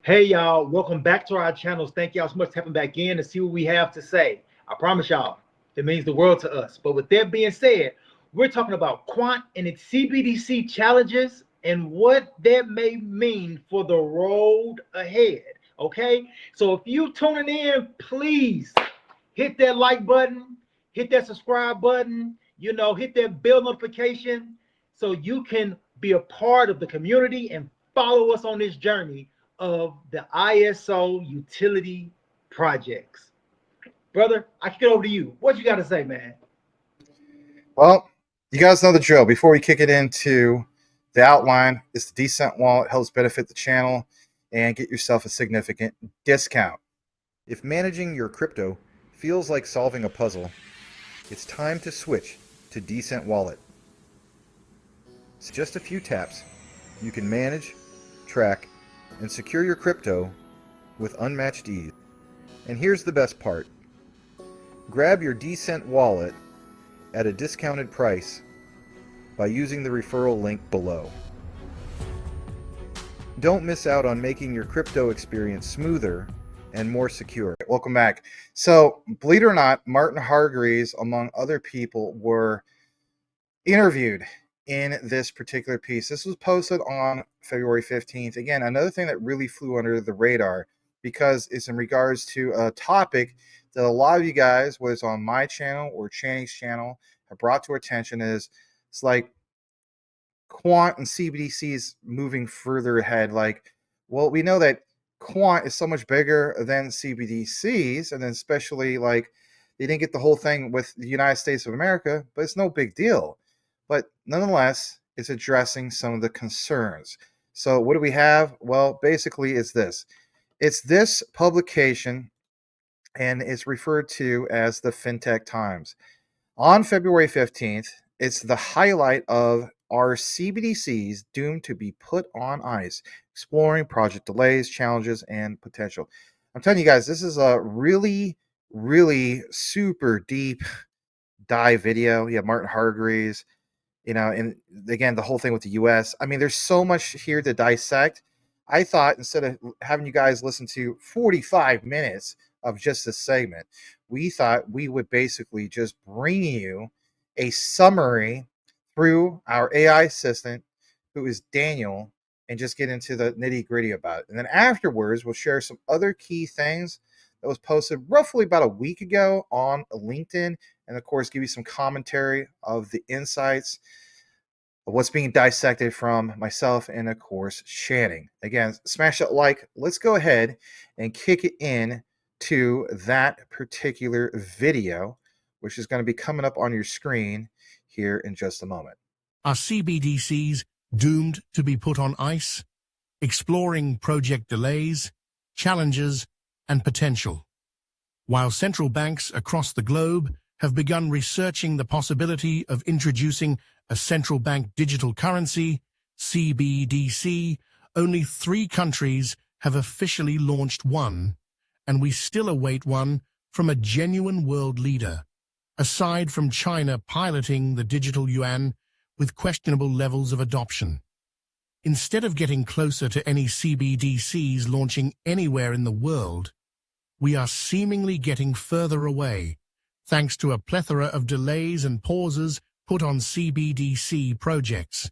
Hey y'all, welcome back to our channels. Thank y'all so much for stepping back in to see what we have to say. I promise y'all, it means the world to us. But with that being said, we're talking about Quant and its CBDC challenges and what that may mean for the road ahead. Okay, so if you tuning in, please hit that like button, hit that subscribe button, hit that bell notification so you can be a part of the community and follow us on this journey of the ISO utility projects. Brother, I kick it over to you. What you got to say, man? Well, you guys know the drill. Before we kick it into the outline, it's the Decent Wallet helps benefit the channel and get yourself a significant discount. If managing your crypto feels like solving a puzzle, it's time to switch to Decent Wallet. So just a few taps, you can manage, track, and secure your crypto with unmatched ease. And here's the best part. Grab your Decent Wallet at a discounted price by using the referral link below. Don't miss out on making your crypto experience smoother and more secure. Welcome back. So, believe it or not, Martin Hargreaves, among other people, were interviewed in this particular piece. This was posted on February 15th. Again, another thing that really flew under the radar because it's in regards to a topic that a lot of you guys, whether it's on my channel or Channing's channel, have brought to our attention. It's like Quant and CBDCs moving further ahead. Like, well, we know that Quant is so much bigger than CBDCs, and then especially like they didn't get the whole thing with the United States of America, but it's no big deal. But nonetheless, it's addressing some of the concerns. So what do we have? Well, basically it's this. It's this publication, and it's referred to as the FinTech Times. On February 15th, it's the highlight of our CBDCs doomed to be put on ice, exploring project delays, challenges, and potential. I'm telling you guys, this is a really, really super deep dive video. You have Martin Hargreaves, and again, the whole thing with the US. I mean, there's so much here to dissect. I thought instead of having you guys listen to 45 minutes of just this segment, we thought we would basically just bring you a summary through our AI assistant, who is Daniel, and just get into the nitty gritty about it. And then afterwards, we'll share some other key things that was posted roughly about a week ago on LinkedIn, and of course, give you some commentary of the insights of what's being dissected from myself and, of course, Channing. Again, smash that like. Let's go ahead and kick it in to that particular video, which is going to be coming up on your screen here in just a moment. Are CBDCs doomed to be put on ice? Exploring project delays, challenges, and potential. While central banks across the globe have begun researching the possibility of introducing a central bank digital currency, CBDC, only 3 countries have officially launched one, and we still await one from a genuine world leader, aside from China piloting the digital yuan with questionable levels of adoption. Instead of getting closer to any CBDCs launching anywhere in the world, we are seemingly getting further away, thanks to a plethora of delays and pauses put on CBDC projects.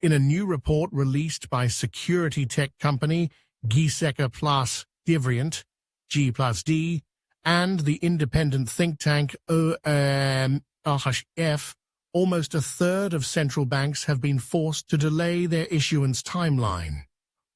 In a new report released by security tech company Giesecke plus Devrient, G+D, and the independent think tank OMF, almost a third of central banks have been forced to delay their issuance timeline,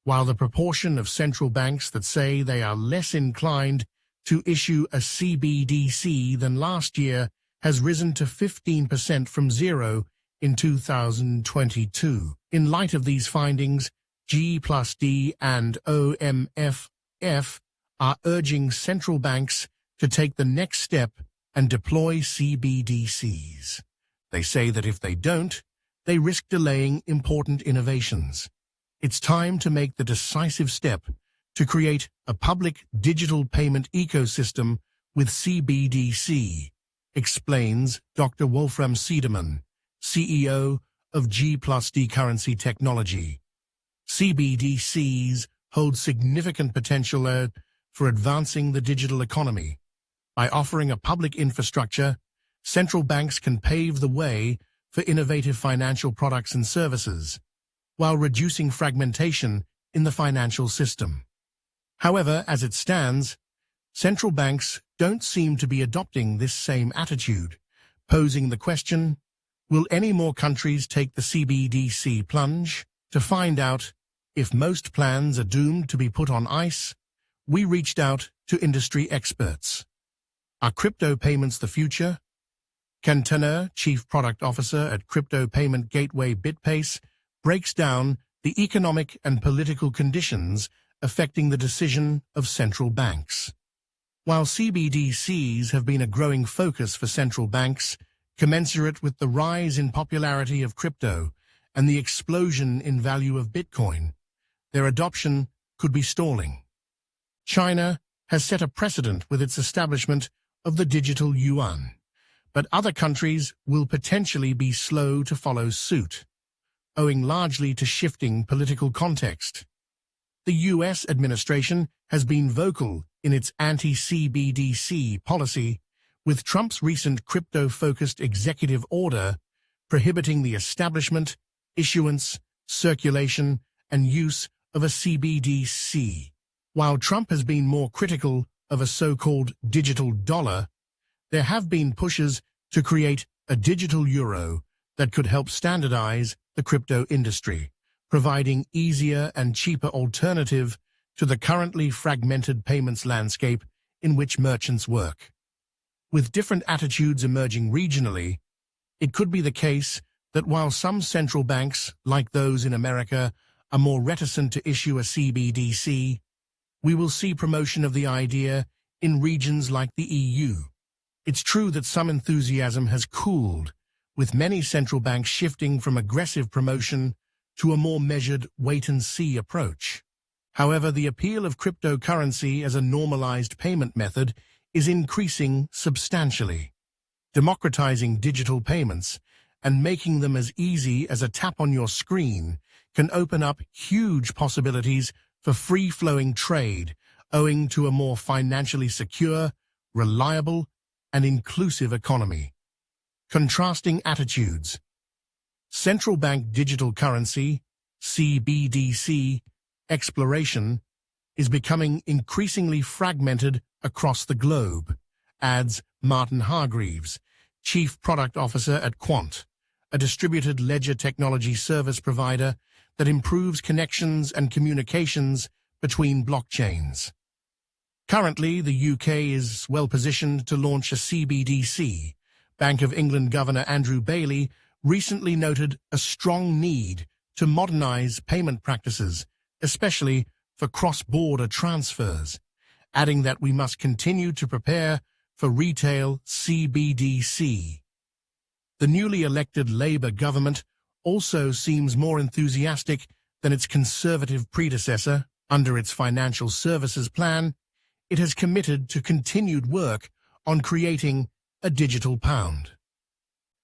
while the proportion of central banks that say they are less inclined to issue a CBDC than last year has risen to 15% from 0 in 2022. In light of these findings, G+D and OMFF are urging central banks to take the next step and deploy CBDCs. They say that if they don't, they risk delaying important innovations. It's time to make the decisive step to create a public digital payment ecosystem with CBDC, explains Dr. Wolfram Siederman, CEO of G+D Currency Technology. CBDCs holds significant potential for advancing the digital economy. By offering a public infrastructure, central banks can pave the way for innovative financial products and services, while reducing fragmentation in the financial system. However, as it stands, central banks don't seem to be adopting this same attitude, posing the question, will any more countries take the CBDC plunge? To find out if most plans are doomed to be put on ice, we reached out to industry experts. Are crypto payments the future? Ken Turner, Chief Product Officer at crypto payment gateway BitPace, breaks down the economic and political conditions affecting the decision of central banks. While CBDCs have been a growing focus for central banks, commensurate with the rise in popularity of crypto and the explosion in value of Bitcoin, their adoption could be stalling. China has set a precedent with its establishment of the digital yuan, but other countries will potentially be slow to follow suit, owing largely to shifting political context. The U.S. administration has been vocal in its anti-CBDC policy, with Trump's recent crypto-focused executive order prohibiting the establishment, issuance, circulation, and use of a CBDC. While Trump has been more critical of a so-called digital dollar, there have been pushes to create a digital euro that could help standardize the crypto industry, providing easier and cheaper alternative to the currently fragmented payments landscape in which merchants work. With different attitudes emerging regionally, it could be the case that while some central banks, like those in America, are more reticent to issue a CBDC, we will see promotion of the idea in regions like the EU. It's true that some enthusiasm has cooled, with many central banks shifting from aggressive promotion to a more measured wait-and-see approach. However, the appeal of cryptocurrency as a normalized payment method is increasing substantially. Democratizing digital payments and making them as easy as a tap on your screen can open up huge possibilities for free-flowing trade, owing to a more financially secure, reliable, and inclusive economy. Contrasting attitudes. Central bank digital currency, CBDC, exploration is becoming increasingly fragmented across the globe, adds Martin Hargreaves, Chief Product Officer at Quant, a distributed ledger technology service provider that improves connections and communications between blockchains. Currently, the UK is well positioned to launch a CBDC. Bank of England Governor Andrew Bailey recently noted a strong need to modernize payment practices, especially for cross-border transfers, adding that we must continue to prepare for retail CBDC. The newly elected Labour government also seems more enthusiastic than its conservative predecessor. Under its financial services plan, it has committed to continued work on creating a digital pound.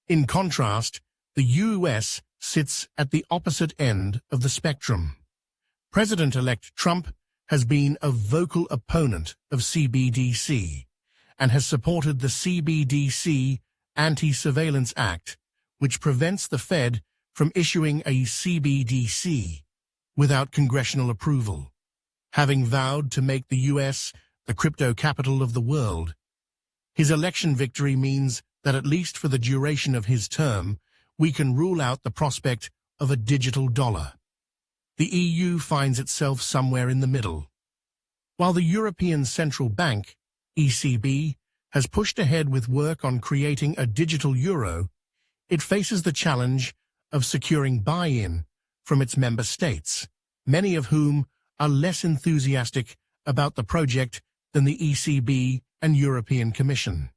In contrast, the US sits at the opposite end of the spectrum. President-elect Trump has been a vocal opponent of CBDC and has supported the CBDC Anti-Surveillance Act, which prevents the Fed from issuing a CBDC without congressional approval. Having vowed to make the US the crypto capital of the world, his election victory means that at least for the duration of his term, we can rule out the prospect of a digital dollar. The EU finds itself somewhere in the middle. While the European Central Bank, ECB, has pushed ahead with work on creating a digital euro, it faces the challenge of securing buy-in from its member states, many of whom are less enthusiastic about the project than the ECB and European Commission.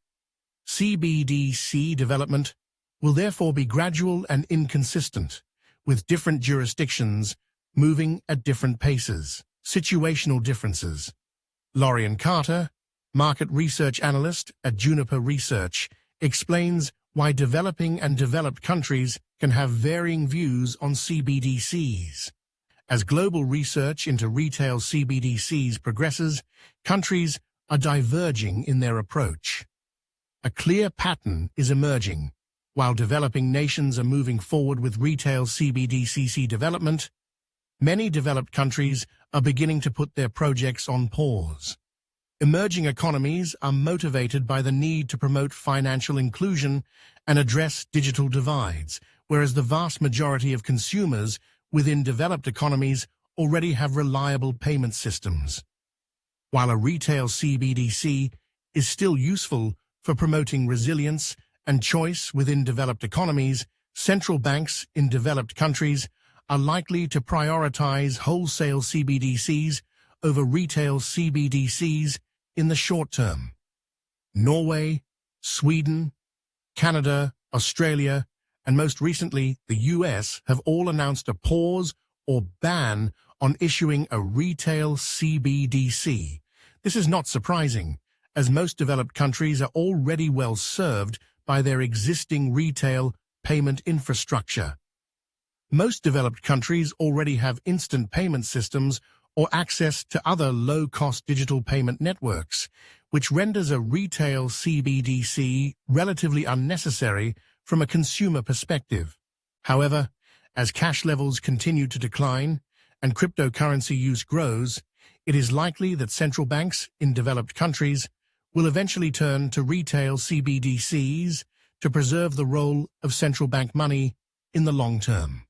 CBDC development will therefore be gradual and inconsistent, with different jurisdictions moving at different paces. Situational differences. Lorian Carter, market research analyst at Juniper Research, explains why developing and developed countries can have varying views on CBDCs. As global research into retail CBDCs progresses, countries are diverging in their approach. A clear pattern is emerging. While developing nations are moving forward with retail CBDC development, many developed countries are beginning to put their projects on pause. Emerging economies are motivated by the need to promote financial inclusion and address digital divides, whereas the vast majority of consumers within developed economies already have reliable payment systems. While a retail CBDC is still useful for promoting resilience and choice within developed economies, central banks in developed countries are likely to prioritize wholesale CBDCs over retail CBDCs in the short term. Norway, Sweden, Canada, Australia, and most recently the US have all announced a pause or ban on issuing a retail CBDC. This is not surprising, as most developed countries are already well served by their existing retail payment infrastructure. Most developed countries already have instant payment systems or access to other low-cost digital payment networks, which renders a retail CBDC relatively unnecessary from a consumer perspective. However, as cash levels continue to decline and cryptocurrency use grows, it is likely that central banks in developed countries will eventually turn to retail CBDCs to preserve the role of central bank money in the long term.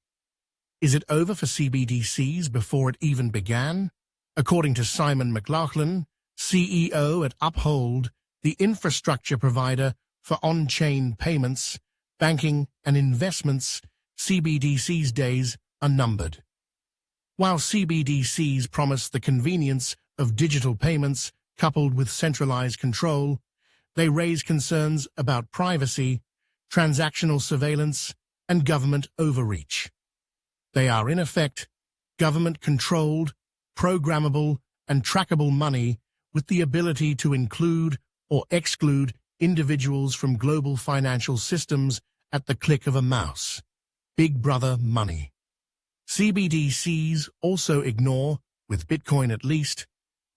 Is it over for CBDCs before it even began? According to Simon McLaughlin, CEO at Uphold, the infrastructure provider for on-chain payments, banking, and investments, CBDCs' days are numbered. While CBDCs promise the convenience of digital payments coupled with centralized control, they raise concerns about privacy, transactional surveillance, and government overreach. They are, in effect, government-controlled, programmable, and trackable money with the ability to include or exclude individuals from global financial systems at the click of a mouse. Big Brother money. CBDCs also ignore, with Bitcoin at least,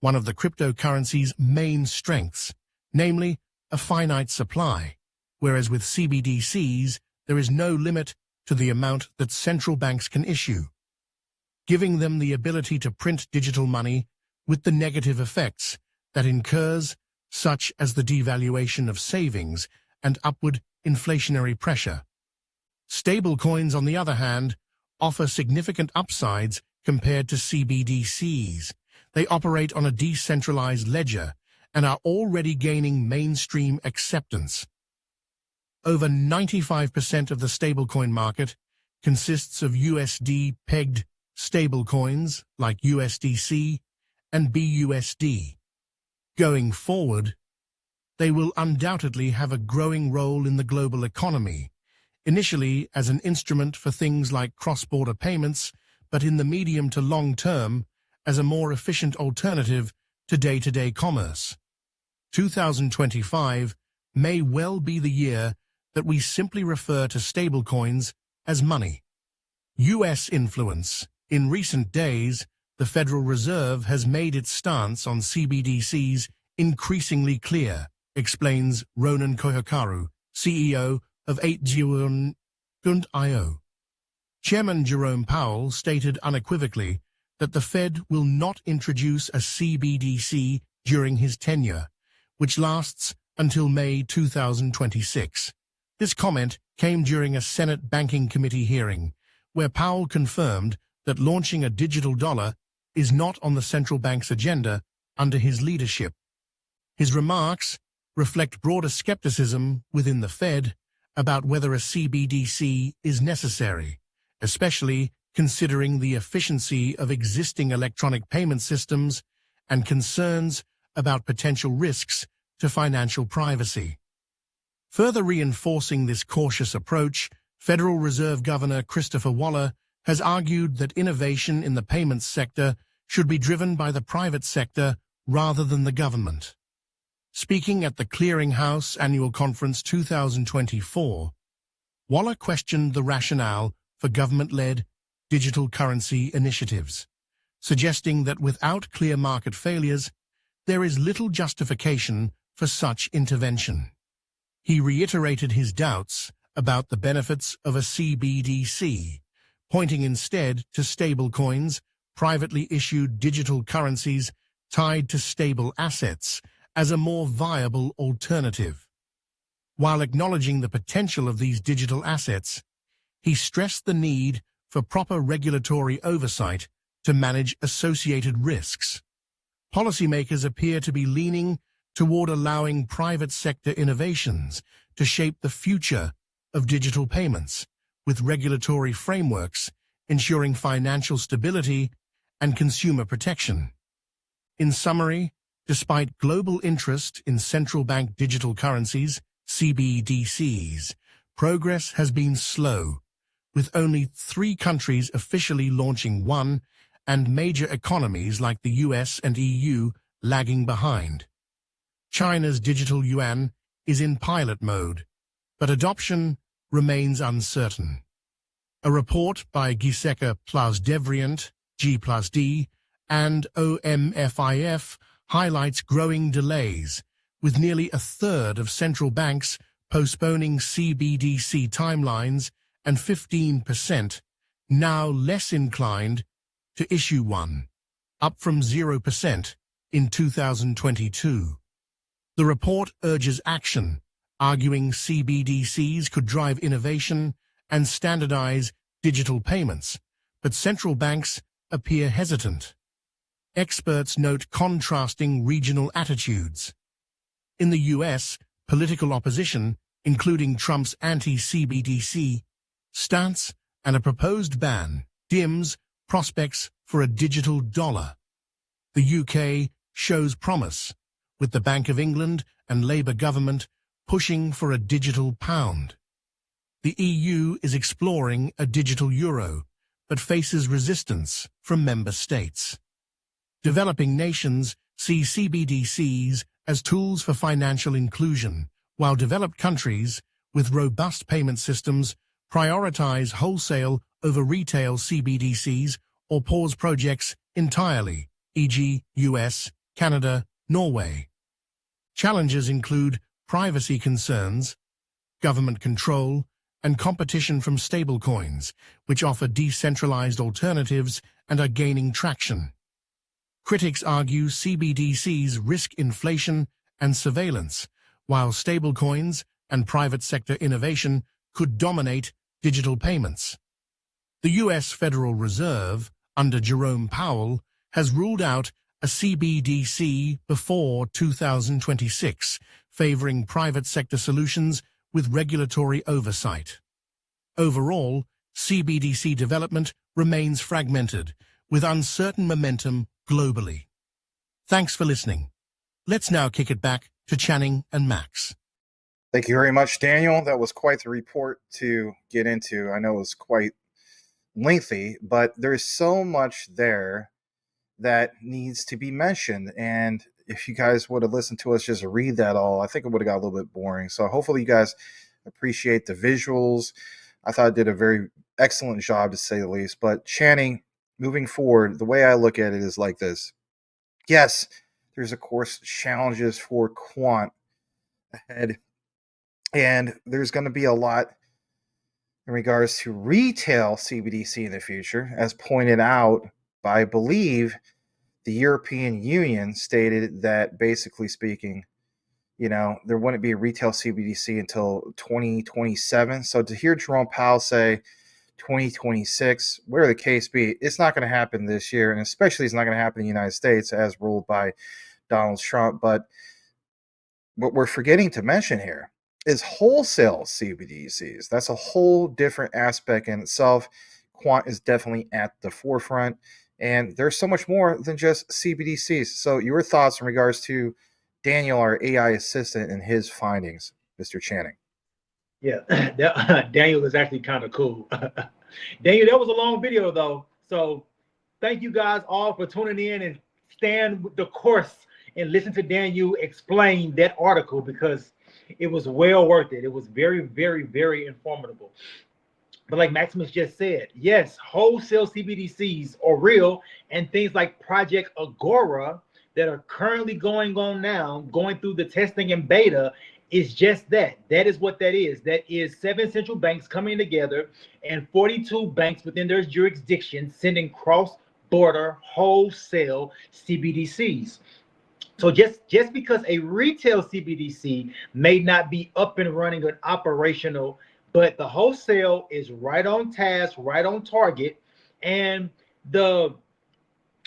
one of the cryptocurrency's main strengths, namely a finite supply, whereas with CBDCs there is no limit to the amount that central banks can issue, giving them the ability to print digital money with the negative effects that incurs, such as the devaluation of savings and upward inflationary pressure. Stablecoins, on the other hand, offer significant upsides compared to CBDCs. They operate on a decentralized ledger and are already gaining mainstream acceptance. Over 95% of the stablecoin market consists of USD-pegged stablecoins like USDC and BUSD. Going forward, they will undoubtedly have a growing role in the global economy, initially as an instrument for things like cross-border payments, but in the medium to long term as a more efficient alternative to day-to-day commerce. 2025 may well be the year that we simply refer to stablecoins as money. U.S. influence. In recent days, the Federal Reserve has made its stance on CBDCs increasingly clear, explains Ronan Koyokaru, CEO of 8G1.io. Chairman Jerome Powell stated unequivocally that the Fed will not introduce a CBDC during his tenure, which lasts until May 2026. This comment came during a Senate Banking Committee hearing, where Powell confirmed that launching a digital dollar is not on the central bank's agenda under his leadership. His remarks reflect broader skepticism within the Fed about whether a CBDC is necessary, especially considering the efficiency of existing electronic payment systems and concerns about potential risks to financial privacy. Further reinforcing this cautious approach, Federal Reserve Governor Christopher Waller has argued that innovation in the payments sector should be driven by the private sector rather than the government. Speaking at the Clearinghouse Annual Conference 2024, Waller questioned the rationale for government-led digital currency initiatives, suggesting that without clear market failures, there is little justification for such intervention. He reiterated his doubts about the benefits of a CBDC, pointing instead to stablecoins, privately issued digital currencies tied to stable assets, as a more viable alternative. While acknowledging the potential of these digital assets, he stressed the need for proper regulatory oversight to manage associated risks. Policymakers appear to be leaning toward allowing private sector innovations to shape the future of digital payments, with regulatory frameworks ensuring financial stability and consumer protection. In summary, despite global interest in central bank digital currencies, CBDCs, progress has been slow, with only 3 countries officially launching one and major economies like the US and EU lagging behind. China's digital yuan is in pilot mode, but adoption remains uncertain. A report by Giesecke plus Devrient, G+D, and OMFIF highlights growing delays, with nearly a third of central banks postponing CBDC timelines and 15% now less inclined to issue one, up from 0% in 2022. The report urges action, arguing CBDCs could drive innovation and standardize digital payments, but central banks appear hesitant. Experts note contrasting regional attitudes. In the US, political opposition, including Trump's anti-CBDC stance and a proposed ban, dims prospects for a digital dollar. The UK shows promise, with the Bank of England and Labour government pushing for a digital pound. The EU is exploring a digital euro, but faces resistance from member states. Developing nations see CBDCs as tools for financial inclusion, while developed countries, with robust payment systems, prioritize wholesale over retail CBDCs or pause projects entirely, e.g. US, Canada, Norway. Challenges include privacy concerns, government control, and competition from stablecoins, which offer decentralized alternatives and are gaining traction. Critics argue CBDCs risk inflation and surveillance, while stablecoins and private sector innovation could dominate digital payments. The U.S. Federal Reserve, under Jerome Powell, has ruled out a CBDC before 2026, favoring private sector solutions with regulatory oversight. Overall, CBDC development remains fragmented, with uncertain momentum globally. Thanks for listening. Let's now kick it back to Channing and Max. Thank you very much, Daniel. That was quite the report to get into. I know it was quite lengthy, but there's so much there that needs to be mentioned. And if you guys would have listened to us just read that all, I think it would have got a little bit boring. So hopefully you guys appreciate the visuals. I thought I did a very excellent job, to say the least. But Channing, moving forward, the way I look at it is like this. Yes, there's, of course, challenges for Quant ahead. And there's going to be a lot in regards to retail CBDC in the future, as pointed out by, I believe, the European Union stated that, basically speaking, there wouldn't be a retail CBDC until 2027. So to hear Jerome Powell say 2026, whatever the case be, it's not going to happen this year, and especially it's not going to happen in the United States as ruled by Donald Trump. But what we're forgetting to mention here is wholesale CBDCs. That's a whole different aspect in itself. Quant is definitely at the forefront, and there's so much more than just CBDCs. So your thoughts in regards to Daniel, our AI assistant, and his findings, Mr. Channing. Yeah, Daniel is actually kind of cool. Daniel, that was a long video though. So thank you guys all for tuning in and stand the course and listen to Daniel explain that article, because it was well worth it. It was very, very, very informative. But like Maximus just said, yes, wholesale CBDCs are real, and things like Project Agora that are currently going on now, going through the testing and beta, is just that. That is what that is. That is 7 central banks coming together and 42 banks within their jurisdiction sending cross-border wholesale CBDCs. So just because a retail CBDC may not be up and running and operational, but the wholesale is right on task, right on target, and the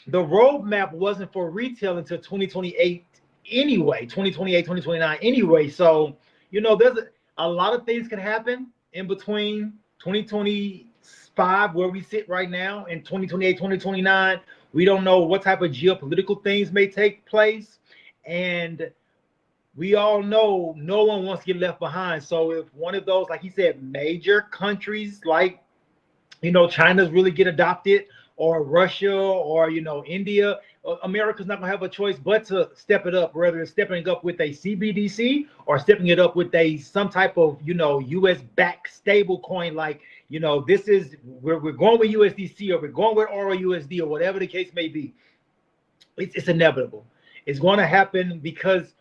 the roadmap wasn't for retail until 2028 anyway, 2028, 2029 anyway. So, there's a lot of things can happen in between 2025, where we sit right now, and 2028, 2029. We don't know what type of geopolitical things may take place. And we all know no one wants to get left behind. So if one of those, like he said, major countries like China's really get adopted, or Russia, or India, America's not gonna have a choice but to step it up, whether it's stepping up with a CBDC or stepping it up with a some type of US backed stable coin. Like, this is we're going with USDC, or we're going with ROUSD, or whatever the case may be. It's inevitable. It's going to happen because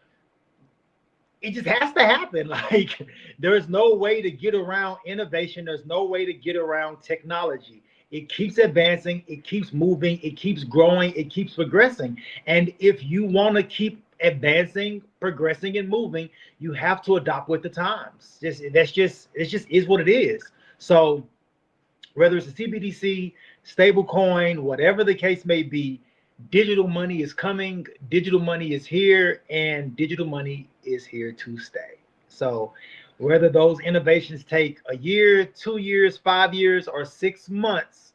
it just has to happen. Like, there's no way to get around innovation. There's no way to get around technology. It keeps advancing, it keeps moving, it keeps growing, it keeps progressing. And if you want to keep advancing, progressing, and moving, you have to adopt with the times. It just is what it is. So whether it's a CBDC, stable coin, whatever the case may be, digital money is coming, digital money is here, and digital money is here to stay. So whether those innovations take a year, 2 years, 5 years, or 6 months,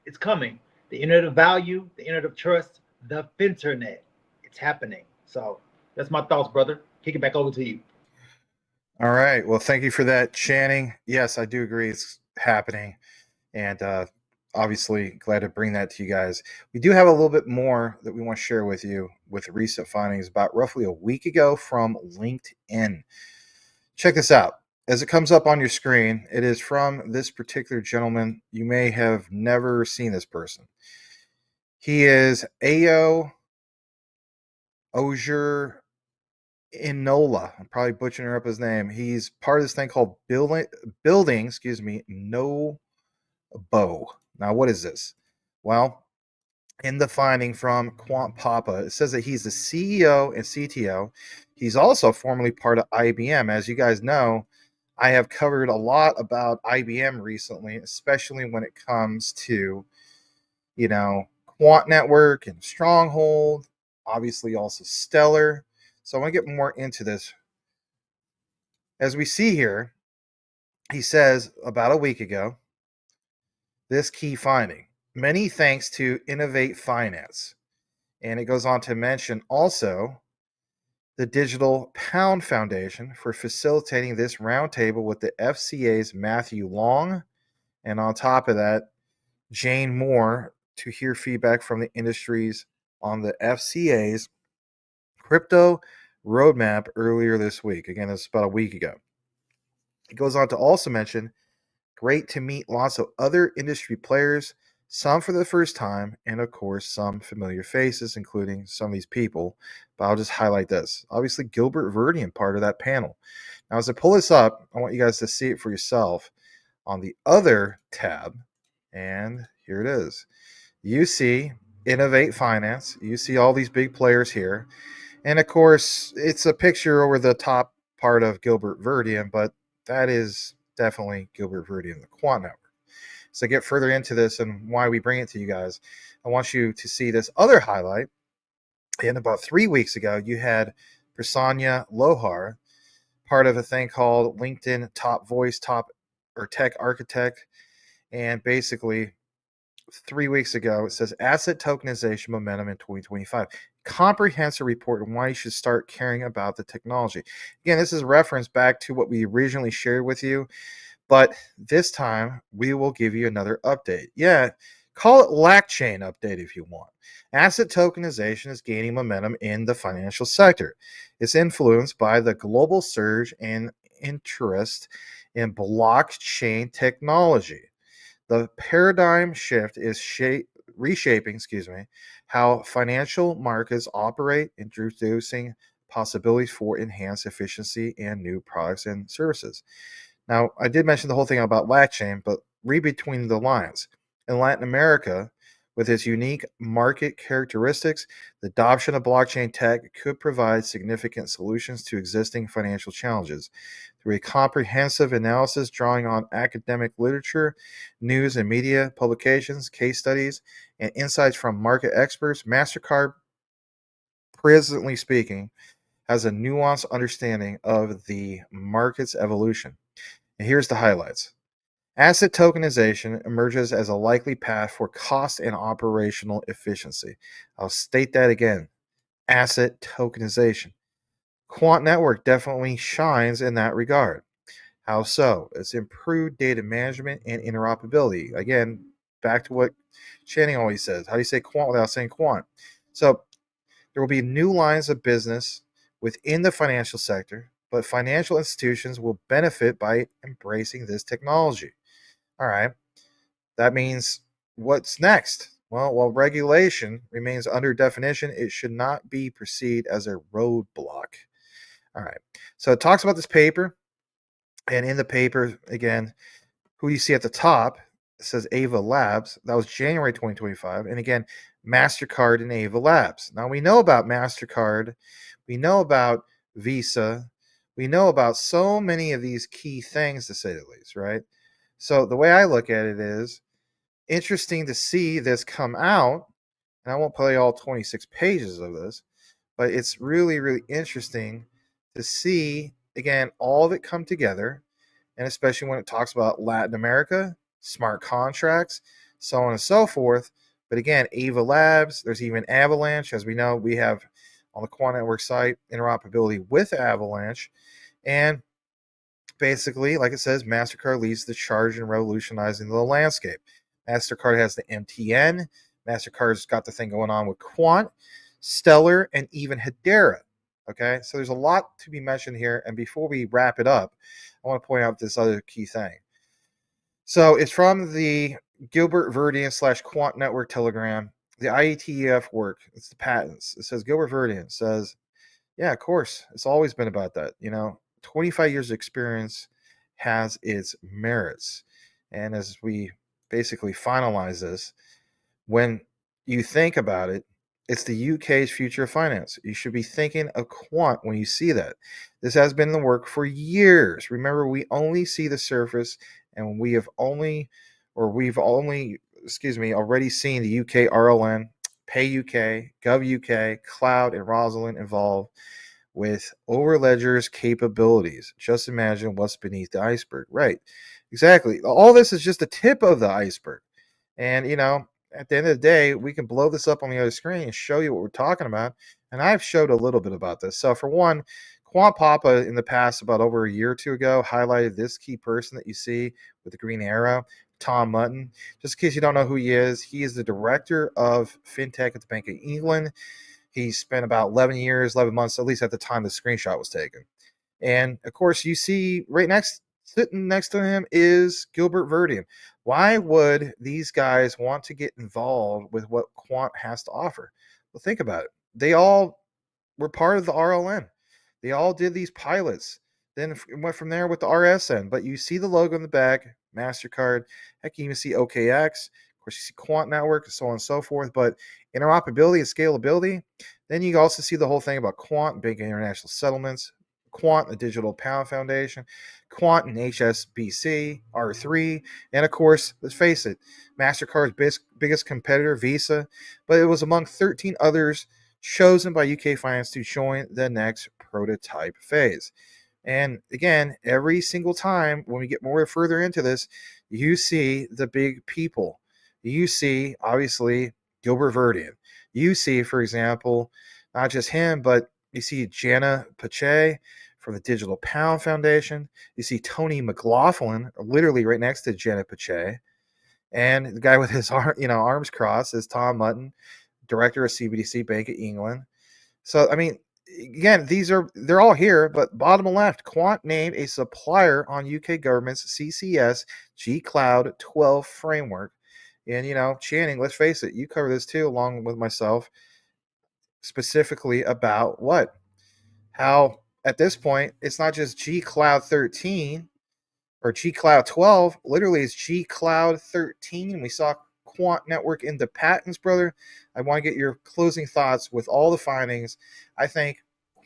it's coming. The internet of value, the internet of trust, the finternet, it's happening. So that's my thoughts, brother. Kick it back over to you. All right. Well, thank you for that, Channing. Yes, I do agree it's happening. And obviously, glad to bring that to you guys. We do have a little bit more that we want to share with you with recent findings about roughly a week ago from LinkedIn. Check this out. As it comes up on your screen, it is from this particular gentleman. You may have never seen this person. He is Ao Oger Inola. I'm probably butchering up his name. He's part of this thing called building, NOBO. Now, what is this? Well, in the finding from Quant Papa, it says that he's the CEO and CTO. He's also formerly part of IBM. As you guys know, I have covered a lot about IBM recently, especially when it comes to, Quant Network and Stronghold, obviously also Stellar. So I want to get more into this. As we see here, he says about a week ago, this key finding, many thanks to Innovate Finance. And it goes on to mention also the Digital Pound Foundation for facilitating this roundtable with the FCA's Matthew Long. And on top of that, Jane Moore to hear feedback from the industries on the FCA's crypto roadmap earlier this week. Again, this is about a week ago. It goes on to also mention great to meet lots of other industry players, some for the first time, and of course, some familiar faces, including some of these people. But I'll just highlight this. Obviously, Gilbert Verdian, part of that panel. Now, as I pull this up, I want you guys to see it for yourself on the other tab. And here it is. You see Innovate Finance. You see all these big players here. And of course, it's a picture over the top part of Gilbert Verdian, but that is definitely Gilbert Verdian, the Quant Network. So get further into this and why we bring it to you guys, I want you to see this other highlight. And about 3 weeks ago, you had Prasanna Lohar, part of a thing called LinkedIn Top Voice, Top or Tech Architect. And basically, 3 weeks ago, it says asset tokenization momentum in 2025. Comprehensive report on why you should start caring about the technology. Again, this is a reference back to what we originally shared with you, but this time we will give you another update. Yeah, call it LACchain update if you want. Asset tokenization is gaining momentum in the financial sector. It's influenced by the global surge in interest in blockchain technology. The paradigm shift is reshaping, how financial markets operate, introducing possibilities for enhanced efficiency and new products and services. Now, I did mention the whole thing about blockchain, but read between the lines. In Latin America, with its unique market characteristics, the adoption of blockchain tech could provide significant solutions to existing financial challenges. Through a comprehensive analysis drawing on academic literature, news and media publications, case studies, and insights from market experts, MasterCard, presently speaking, has a nuanced understanding of the market's evolution. And here's the highlights. Asset tokenization emerges as a likely path for cost and operational efficiency. I'll state that again. Asset tokenization. Quant Network definitely shines in that regard. How so? It's improved data management and interoperability. Again, back to what Channing always says. How do you say quant without saying quant? So there will be new lines of business within the financial sector, but financial institutions will benefit by embracing this technology. All right. That means what's next? Well, while regulation remains under definition, it should not be perceived as a roadblock. All right. So it talks about this paper. And in the paper, again, who you see at the top, it says Ava Labs. That was January 2025. And again, MasterCard and Ava Labs. Now we know about MasterCard. We know about Visa. We know about so many of these key things, to say the least, right? So the way I look at it is interesting to see this come out. And I won't play all 26 pages of this, but it's really, really interesting to see, again, all of it come together. And especially when it talks about Latin America, smart contracts, so on and so forth. But again, Ava Labs, there's even Avalanche. As we know, we have on the Quant Network site interoperability with Avalanche. And basically, like it says, MasterCard leads the charge in revolutionizing the landscape. MasterCard has the MTN. MasterCard's got the thing going on with Quant, Stellar, and even Hedera. Okay, so there's a lot to be mentioned here. And before we wrap it up, I want to point out this other key thing. So it's from the Gilbert Verdian / Quant Network Telegram, the IETF work. It's the patents. It says Gilbert Verdian says, yeah, of course, it's always been about that. 25 years of experience has its merits. And as we basically finalize this, when you think about it, it's the UK's future of finance. You should be thinking of quant when you see that. This has been in the work for years. Remember, we only see the surface, and we've only already seen the UK RLN, Pay UK, Gov UK, Cloud, and Rosalind involved with overledger's capabilities. Just imagine what's beneath the iceberg. Right. Exactly. All this is just the tip of the iceberg. And, at the end of the day, we can blow this up on the other screen and show you what we're talking about. And I've showed a little bit about this. So for one, Quant Papa in the past, about over a year or two ago, highlighted this key person that you see with the green arrow, Tom Mutton. Just in case you don't know who he is the director of FinTech at the Bank of England. He spent about 11 years, 11 months, at least at the time the screenshot was taken. And of course, you see sitting next to him is Gilbert Verdian. Why would these guys want to get involved with what Quant has to offer? Well, think about it. They all were part of the RLN. They all did these pilots. Then went from there with the RSN. But you see the logo in the back, MasterCard. Heck, you even see OKX. Of course, you see Quant Network, so on and so forth. But interoperability and scalability. Then you also see the whole thing about Quant, big international settlements, Quant, the Digital Pound Foundation, Quant and HSBC, R3, and of course, let's face it, MasterCard's biggest competitor, Visa, but it was among 13 others chosen by UK Finance to join the next prototype phase. And again, every single time when we get more further into this, you see the big people. You see, obviously, Gilbert Verdian. You see, for example, not just him, but you see Jana Pache from the Digital Pound Foundation. You see Tony McLaughlin, literally right next to Jana Pache. And the guy with his arms crossed is Tom Mutton, director of CBDC, Bank of England. So, I mean, again, they're all here, but bottom left, Quant named a supplier on UK government's CCS G Cloud 12 framework. And Channing, let's face it, you cover this too, along with myself, specifically about what? How at this point it's not just G Cloud 13 or G Cloud 12, literally it's G Cloud 13. We saw Quant Network into patents, brother. I want to get your closing thoughts with all the findings. I think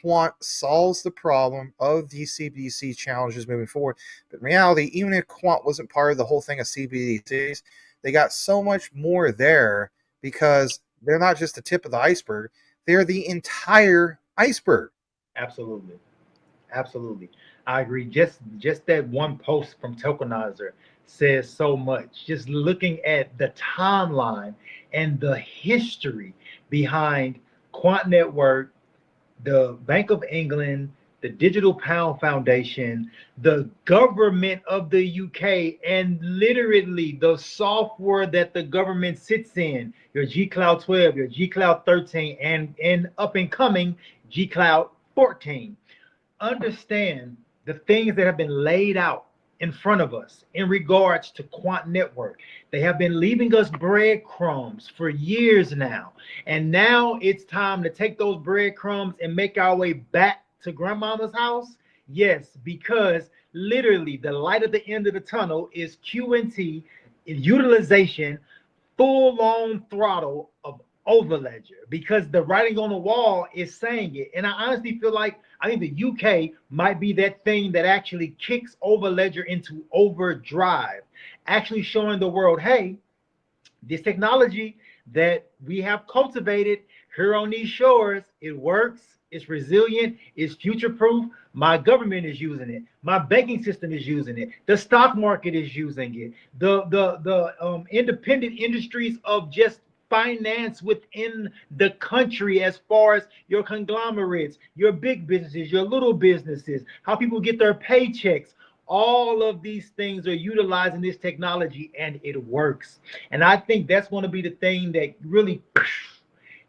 Quant solves the problem of these CBDC challenges moving forward. But in reality, even if Quant wasn't part of the whole thing of CBDCs, they got so much more there because they're not just the tip of the iceberg. They're the entire iceberg. Absolutely. Absolutely. I agree. Just that one post from Tokenizer says so much. Just looking at the timeline and the history behind Quant Network, the Bank of England, the Digital Pound Foundation, the government of the UK, and literally the software that the government sits in, your G Cloud 12, your G Cloud 13, and up and coming G Cloud 14. Understand the things that have been laid out in front of us in regards to Quant Network. They have been leaving us breadcrumbs for years now. And now it's time to take those breadcrumbs and make our way back to grandmama's house. Yes, because literally the light at the end of the tunnel is QNT utilization, full on throttle of overledger, because the writing on the wall is saying it. And I honestly feel like I think the UK might be that thing that actually kicks overledger into overdrive, actually showing the world, hey, this technology that we have cultivated here on these shores, it works, it's resilient, it's future proof. My government is using it, my banking system is using it, the stock market is using it, the independent industries of just finance within the country, as far as your conglomerates, your big businesses, your little businesses, how people get their paychecks. All of these things are utilizing this technology and it works. And I think that's going to be the thing that really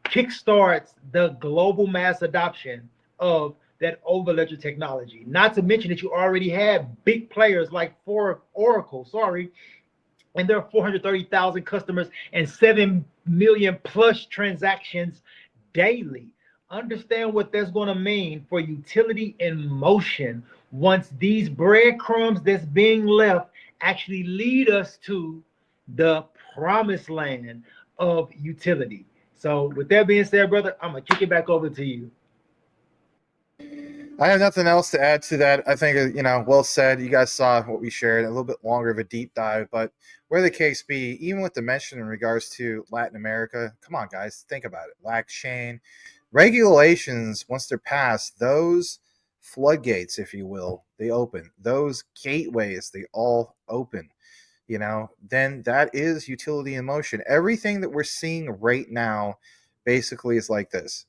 kickstarts the global mass adoption of that overledger technology. Not to mention that you already have big players like Oracle, and there are 430,000 customers and 7 million plus transactions daily. Understand what that's going to mean for utility in motion once these breadcrumbs that's being left actually lead us to the promised land of utility. So with that being said, brother, I'm going to kick it back over to you. I have nothing else to add to that. I think, well said. You guys saw what we shared, a little bit longer of a deep dive, but where the case be, even with the mention in regards to Latin America, come on, guys, think about it. Blockchain regulations, once they're passed, those floodgates, if you will, they open. Those gateways, they all open. Then that is utility in motion. Everything that we're seeing right now basically is like this.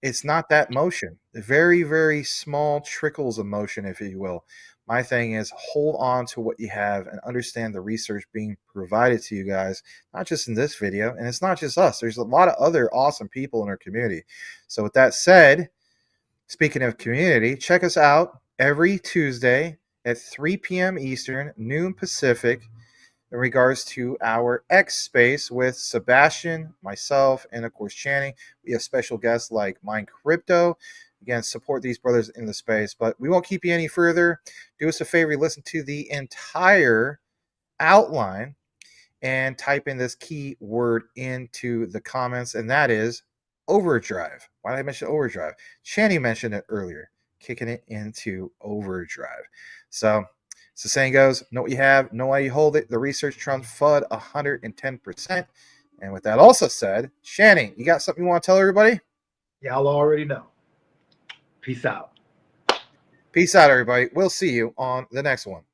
It's not that motion. Very, very small trickles of motion, if you will. My thing is hold on to what you have and understand the research being provided to you guys, not just in this video. And it's not just us. There's a lot of other awesome people in our community. So with that said, speaking of community, check us out every Tuesday at 3 p.m. Eastern, noon Pacific, in regards to our X space with Sebastian, myself, and of course Channing. We have special guests like Mine Crypto. Again, support these brothers in the space. But we won't keep you any further. Do us a favor, listen to the entire outline and type in this key word into the comments, and that is overdrive. Why did I mention overdrive? Channing mentioned it earlier, kicking it into overdrive. So, as the saying goes, know what you have, know why you hold it. The research trumps FUD 110%. And with that also said, Channing, you got something you want to tell everybody? Y'all already know. Peace out. Peace out, everybody. We'll see you on the next one.